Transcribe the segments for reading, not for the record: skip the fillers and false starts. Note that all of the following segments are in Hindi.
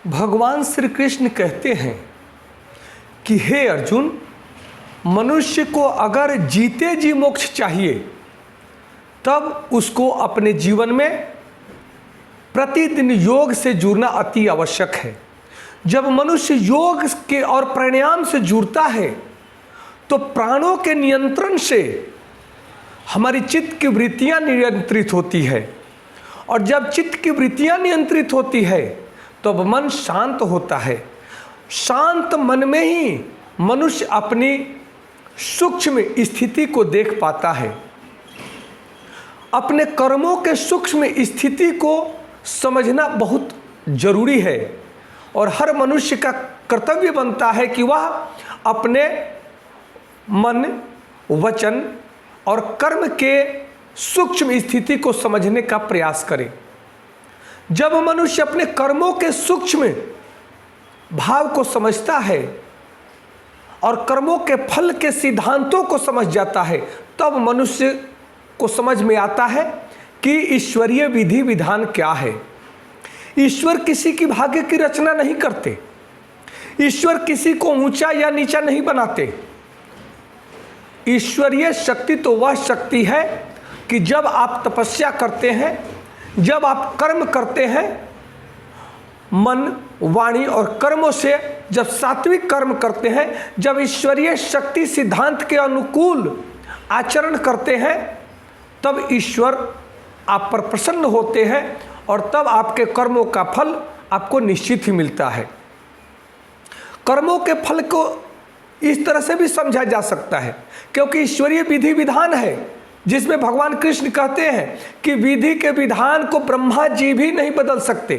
भगवान श्री कृष्ण कहते हैं कि हे अर्जुन, मनुष्य को अगर जीते जी मोक्ष चाहिए तब उसको अपने जीवन में प्रतिदिन योग से जुड़ना अति आवश्यक है। जब मनुष्य योग के और प्राणायाम से जुड़ता है तो प्राणों के नियंत्रण से हमारी चित्त की वृत्तियां नियंत्रित होती है, और जब चित्त की वृत्तियां नियंत्रित होती है तब मन शांत होता है। शांत मन में ही मनुष्य अपनी सूक्ष्म स्थिति को देख पाता है, अपने कर्मों के सूक्ष्म स्थिति को समझना बहुत जरूरी है। और हर मनुष्य का कर्तव्य बनता है कि वह अपने मन, वचन और कर्म के सूक्ष्म स्थिति को समझने का प्रयास करे। जब मनुष्य अपने कर्मों के सूक्ष्म भाव को समझता है और कर्मों के फल के सिद्धांतों को समझ जाता है, तब मनुष्य को समझ में आता है कि ईश्वरीय विधि विधान क्या है। ईश्वर किसी की भाग्य की रचना नहीं करते, ईश्वर किसी को ऊंचा या नीचा नहीं बनाते। ईश्वरीय शक्ति तो वह शक्ति है कि जब आप तपस्या करते हैं, जब आप कर्म करते हैं, मन, वाणी और कर्मों से जब सात्विक कर्म करते हैं, जब ईश्वरीय शक्ति सिद्धांत के अनुकूल आचरण करते हैं, तब ईश्वर आप पर प्रसन्न होते हैं और तब आपके कर्मों का फल आपको निश्चित ही मिलता है। कर्मों के फल को इस तरह से भी समझा जा सकता है, क्योंकि ईश्वरीय विधि विधान है जिसमें भगवान कृष्ण कहते हैं कि विधि के विधान को ब्रह्मा जी भी नहीं बदल सकते।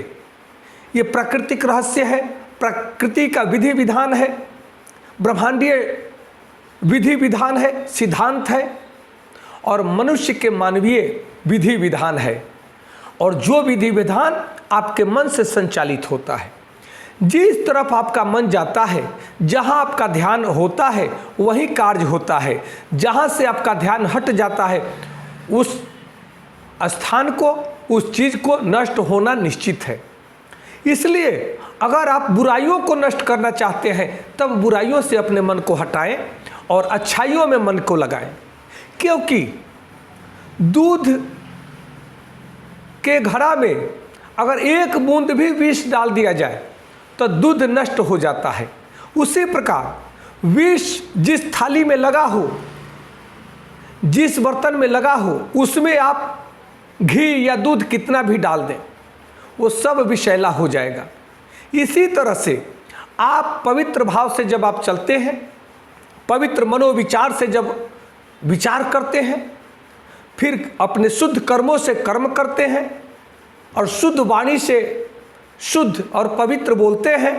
ये प्राकृतिक रहस्य है, प्रकृति का विधि विधान है, ब्रह्मांडीय विधि विधान है, सिद्धांत है, और मनुष्य के मानवीय विधि विधान है। और जो विधि विधान आपके मन से संचालित होता है, जिस तरफ आपका मन जाता है, जहाँ आपका ध्यान होता है वहीं कार्य होता है। जहाँ से आपका ध्यान हट जाता है उस स्थान को, उस चीज़ को नष्ट होना निश्चित है। इसलिए अगर आप बुराइयों को नष्ट करना चाहते हैं तब बुराइयों से अपने मन को हटाएं और अच्छाइयों में मन को लगाएं, क्योंकि दूध के घड़ा में अगर एक बूंद भी विष डाल दिया जाए तो दूध नष्ट हो जाता है। उसी प्रकार विष जिस थाली में लगा हो, जिस बर्तन में लगा हो, उसमें आप घी या दूध कितना भी डाल दें वो सब विषैला हो जाएगा। इसी तरह से आप पवित्र भाव से जब आप चलते हैं, पवित्र मनोविचार से जब विचार करते हैं, फिर अपने शुद्ध कर्मों से कर्म करते हैं और शुद्ध वाणी से शुद्ध और पवित्र बोलते हैं,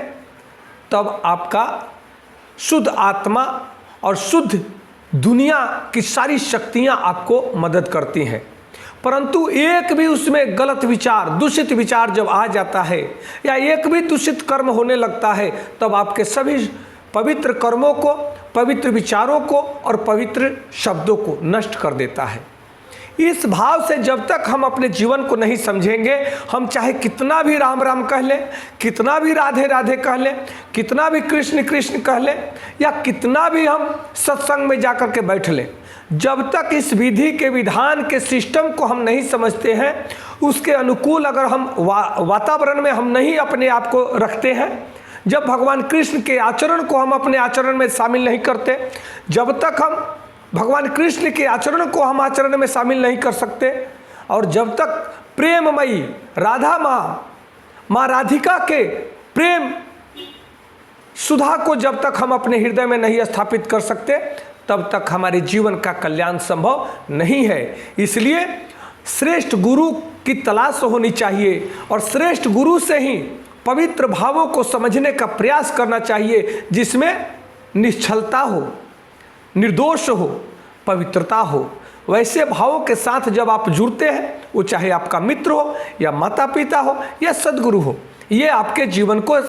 तब आपका शुद्ध आत्मा और शुद्ध दुनिया की सारी शक्तियां आपको मदद करती हैं। परंतु एक भी उसमें गलत विचार, दूषित विचार जब आ जाता है या एक भी दूषित कर्म होने लगता है, तब आपके सभी पवित्र कर्मों को, पवित्र विचारों को और पवित्र शब्दों को नष्ट कर देता है। इस भाव से जब तक हम अपने जीवन को नहीं समझेंगे, हम चाहे कितना भी राम राम कह लें, कितना भी राधे राधे कह लें, कितना भी कृष्ण कृष्ण कह लें, या कितना भी हम सत्संग में जाकर के बैठ लें, जब तक इस विधि के विधान के सिस्टम को हम नहीं समझते हैं, उसके अनुकूल अगर हम वातावरण में हम नहीं अपने आप को रखते हैं, जब भगवान कृष्ण के आचरण को हम अपने आचरण में शामिल नहीं करते, जब तक हम भगवान कृष्ण के आचरण को हम आचरण में शामिल नहीं कर सकते, और जब तक प्रेममयी राधा माँ राधिका के प्रेम सुधा को जब तक हम अपने हृदय में नहीं स्थापित कर सकते, तब तक हमारे जीवन का कल्याण संभव नहीं है। इसलिए श्रेष्ठ गुरु की तलाश होनी चाहिए और श्रेष्ठ गुरु से ही पवित्र भावों को समझने का प्रयास करना चाहिए, जिसमें निश्चलता हो, निर्दोष हो, पवित्रता हो। वैसे भावों के साथ जब आप जुड़ते हैं, वो चाहे आपका मित्र हो या माता पिता हो या सद्गुरु हो, ये आपके जीवन को